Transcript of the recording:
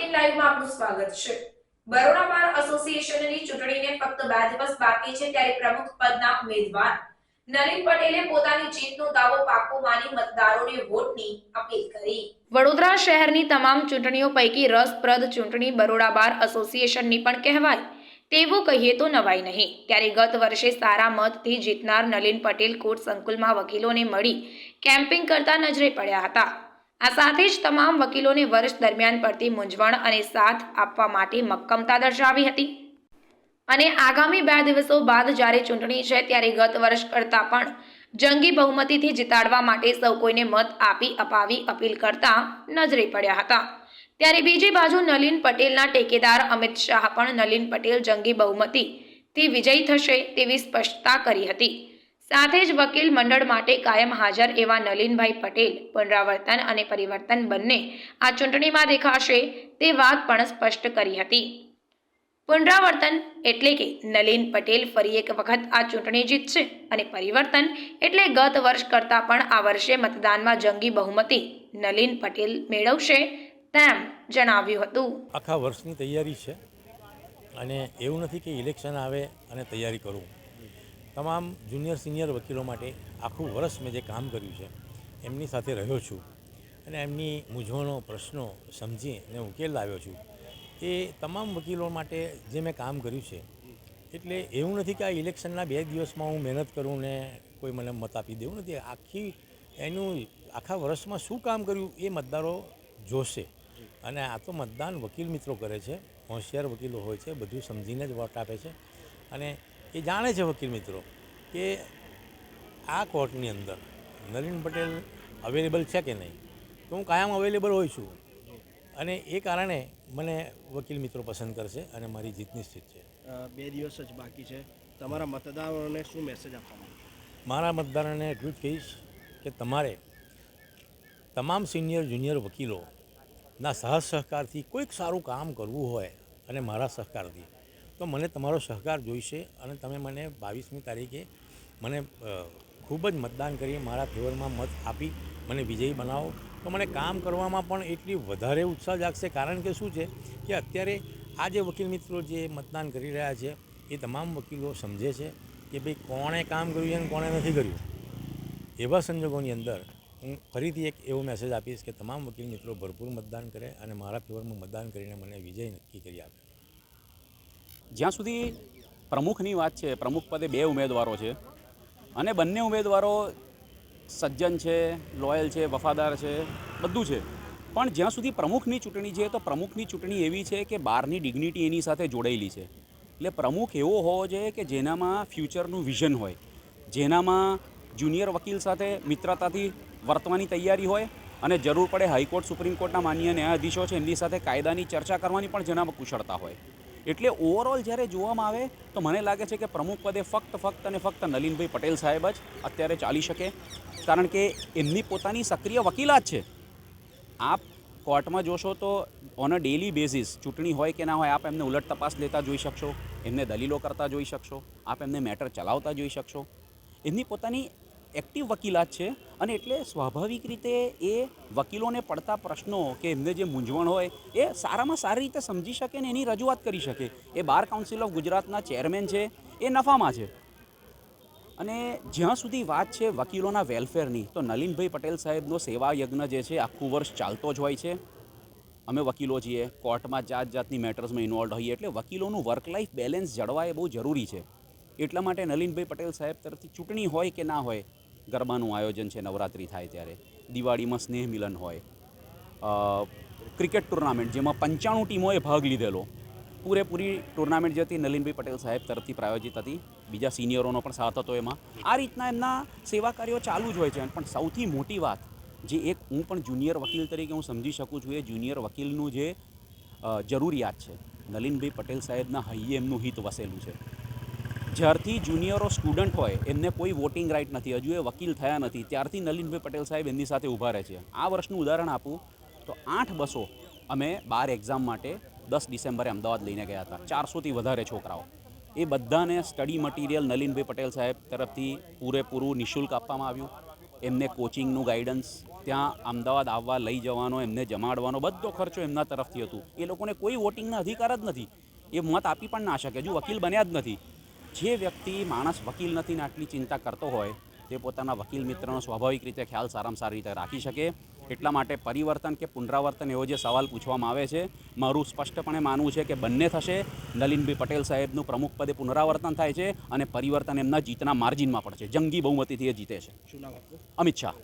ATN લાઈવમાં આપનું સ્વાગત છે। બરોડા બાર એસોસિએશનની ચૂંટણીને ફક્ત 2 દિવસ બાકી છે ત્યારે પ્રમુખ પદના ઉમેદવાર નલિન પટેલે પોતાની જીતનો દાવો પાકો માની મતદારોને વોટની અપીલ કરી। વડોદરા શહેરની તમામ ચૂંટણીઓ પૈકી રસપ્રદ ચૂંટણી બરોડા બાર એસોસિએશનની પણ કહેવાય તેવું કહીએ તો નવાઈ નહીં। ત્યારે ગત વર્ષે સારા મતથી જીતનાર નલિન પટેલ કોર્ટ સંકુલમાં વકીલોને મળી કેમ્પિંગ કરતા નજરે પડ્યા હતા। આ સાથે જ તમામ વકીલોને વર્ષ દરમિયાન પડતી મૂંઝવણ અને સાથ આપવા માટે મક્કમતા દર્શાવી હતી અને આગામી 2 દિવસો બાદ જ્યારે ચૂંટણી છે ત્યારે ગત વર્ષ કરતાં પણ જંગી બહુમતીથી જીતાડવા માટે સૌ કોઈને મત આપી અપાવી અપીલ કરતા નજરે પડ્યા હતા। ત્યારે બીજી બાજુ નલિન પટેલના ટેકેદાર અમિત શાહ પણ નલિન પટેલ જંગી બહુમતીથી વિજયી થશે તેવી સ્પષ્ટતા કરી હતી। સાથે જ વકીલ મંડળ માટે કાયમ હાજર એવા નલિનભાઈ પટેલ પુનરાવર્તન અને પરિવર્તન બંને આ ચૂંટણીમાં દેખાશે તે વાત પણ સ્પષ્ટ કરી હતી। પુનરાવર્તન એટલે કે નલિન પટેલ ફરી એક વખત આ ચૂંટણી જીતશે અને પરિવર્તન એટલે ગત વર્ષ કરતાં પણ આ વર્ષે મતદાનમાં જંગી બહુમતી નલિન પટેલ મેળવશે તેમ જણાવ્યું હતું। આખા વર્ષની તૈયારી છે અને એવું નથી કે ઇલેક્શન આવે અને તૈયારી કરું। તમામ જુનિયર સિનિયર વકીલો માટે આખું વર્ષ મેં જે કામ કર્યું છે એમની સાથે રહ્યો છું અને એમની મૂંઝવણો પ્રશ્નો સમજીને ઉકેલ લાવ્યો છું। એ તમામ વકીલો માટે જે મેં કામ કર્યું છે એટલે એવું નથી કે આ ઇલેક્શનના 2 દિવસમાં હું મહેનત કરું ને કોઈ મને મત આપી દેવું નથી। આખા વર્ષમાં શું કામ કર્યું એ મતદારો જોશે અને આ તો મતદાન વકીલ મિત્રો કરે છે, હોશિયાર વકીલો હોય છે, બધું સમજીને જ વોટ આપે છે અને એ જાણે છે વકીલ મિત્રો કે આ કોર્ટની અંદર નલિન પટેલ અવેલેબલ છે કે નહીં। તો હું કાયમ અવેલેબલ હોઉં છું અને એ કારણે મને વકીલ મિત્રો પસંદ કરશે અને મારી જીત નિશ્ચિત છે। 2 દિવસ જ બાકી છે, તમારા મતદારોને શું મેસેજ આપવાનો? મારા મતદારોને એટલું જ કહીશ કે તમારે તમામ સિનિયર જુનિયર વકીલોના સહકારથી કોઈક સારું કામ કરવું હોય અને મારા સહકારથી તો મને તમારો સહકાર જોઈશે અને તમે મને 22મી તારીખે મને ખૂબ જ મતદાન કરી મારા ફેવરમાં મત આપી મને વિજયી બનાવો તો મને કામ કરવામાં પણ એટલી વધારે ઉત્સાહ જાગશે। કારણ કે શું છે કે અત્યારે આ જે વકીલ મિત્રો જે મતદાન કરી રહ્યા છે એ તમામ વકીલો સમજે છે કે ભાઈ કોણે કામ કર્યું અને કોણે નથી કર્યું। એવા સંજોગોની અંદર હું ફરીથી એક એવો મેસેજ આપીશ કે તમામ વકીલ મિત્રો ભરપૂર મતદાન કરે અને મારા ફેવરમાં મતદાન કરીને મને વિજય નક્કી કરી આપે। જ્યાં સુધી પ્રમુખની વાત છે, પ્રમુખ પદે 2 ઉમેદવારો છે અને બંને ઉમેદવારો સજ્જન છે, લોયલ છે, વફાદાર છે, બધું છે। પણ જ્યાં સુધી પ્રમુખની ચૂંટણી છે તો પ્રમુખની ચૂંટણી એવી છે કે બહારની ડિગ્નિટી એની સાથે જોડાયેલી છે। એટલે પ્રમુખ એવો હોવો જોઈએ કે જેનામાં ફ્યુચરનું વિઝન હોય, જેનામાં જુનિયર વકીલ સાથે મિત્રતાથી વર્તવાની તૈયારી હોય અને જરૂર પડે હાઈકોર્ટ સુપ્રીમ કોર્ટના માનનીય ન્યાયાધીશો છે એમની સાથે કાયદાની ચર્ચા કરવાની પણ જેનામાં કુશળતા હોય। એટલે ઓવરઓલ જ્યારે જોવામાં આવે તો મને લાગે છે કે પ્રમુખ પદે ફક્ત અને ફક્ત નલિનભાઈ પટેલ સાહેબ જ અત્યારે ચાલી શકે। કારણ કે એમની પોતાની સક્રિય વકીલાત છે। આપ કોર્ટમાં જોશો તો ઓન અ ડેલી બેઝિસ ચૂંટણી હોય કે ના હોય આપ એમને ઉલટ તપાસ લેતા જોઈ શકશો, એમને દલીલો કરતા જોઈ શકશો, આપ એમને મેટર ચલાવતા જોઈ શકશો। એમની પોતાની એક્ટિવ વકીલાત છે અને એટલે સ્વાભાવિક રીતે એ વકીલોને પડતા પ્રશ્નો કે એમને જે મૂંઝવણ હોય એ સારામાં સારી રીતે સમજી શકે ને એની રજૂઆત કરી શકે। એ બાર કાઉન્સિલ ઓફ ગુજરાતના ચેરમેન છે, એ નફામાં છે। અને જ્યાં સુધી વાત છે વકીલોના વેલફેરની તો નલિનભાઈ પટેલ સાહેબનો સેવા યજ્ઞ જે છે આખું વર્ષ ચાલતો જ હોય છે। અમે વકીલો છીએ, કોર્ટમાં જાતની મેટર્સમાં ઇન્વોલ્વ હોઈએ એટલે વકીલોનું વર્ક લાઈફ બેલેન્સ જળવાય બહુ જરૂરી છે। એટલા માટે નલિનભાઈ પટેલ સાહેબ તરફથી ચૂંટણી હોય કે ના હોય, ગરબાનું આયોજન છે નવરાત્રિ થાય ત્યારે, દિવાળીમાં સ્નેહ મિલન હોય, ક્રિકેટ ટુર્નામેન્ટ જેમાં 95 ટીમોએ ભાગ લીધેલો, પૂરેપૂરી ટુર્નામેન્ટ જે હતી નલિનભાઈ પટેલ સાહેબ તરફથી પ્રાયોજિત હતી, બીજા સિનિયરોનો પણ સાથ હતો એમાં। આ રીતના એમના સેવા કાર્યો ચાલુ જ હોય છે। પણ સૌથી મોટી વાત જે એક હું પણ જુનિયર વકીલ તરીકે હું સમજી શકું છું એ જુનિયર વકીલનું જે જરૂરિયાત છે, નલિનભાઈ પટેલ સાહેબના હૈયે એમનું હિત વસેલું છે। જ્યારથી જુનિયરો સ્ટુડન્ટ હોય એમને કોઈ વોટિંગ રાઇટ નથી, હજુ એ વકીલ થયા નથી, ત્યારથી નલિનભાઈ પટેલ સાહેબ એમની સાથે ઊભા રહે છે। આ વર્ષનું ઉદાહરણ આપું તો 8 બસો અમે બાર એક્ઝામ માટે 10 ડિસેમ્બરે અમદાવાદ લઈને ગયા હતા, 400થી વધારે છોકરાઓ। એ બધાને સ્ટડી મટીરિયલ નલિનભાઈ પટેલ સાહેબ તરફથી પૂરેપૂરું નિઃશુલ્ક આપવામાં આવ્યું। એમને કોચિંગનું ગાઈડન્સ, ત્યાં અમદાવાદ આવવા લઈ જવાનો, એમને જમાડવાનો બધો ખર્ચો એમના તરફથી હતું. એ લોકોને કોઈ વોટિંગના અધિકાર જ નથી. એ મત આપી પણ ના શકે, હજુ વકીલ બન્યા જ નથી. જે વ્યક્તિ માણસ વકીલ નથી ને આટલી ચિંતા કરતો હોય તે પોતાના વકીલ મિત્રનો સ્વાભાવિક રીતે ખ્યાલ સારામાં સારી રીતે રાખી શકે. એટલા માટે પરિવર્તન કે પુનરાવર્તન એવો જે સવાલ પૂછવામાં આવે છે, મારું સ્પષ્ટપણે માનવું છે કે બંને થશે. નલિનભાઈ પટેલ સાહેબનું પ્રમુખ પદે પુનરાવર્તન થાય છે અને પરિવર્તન એમના જીતના માર્જિનમાં પડશે. જંગી બહુમતીથી એ જીતે છે. શું નામ આપનું? અમિત શાહ.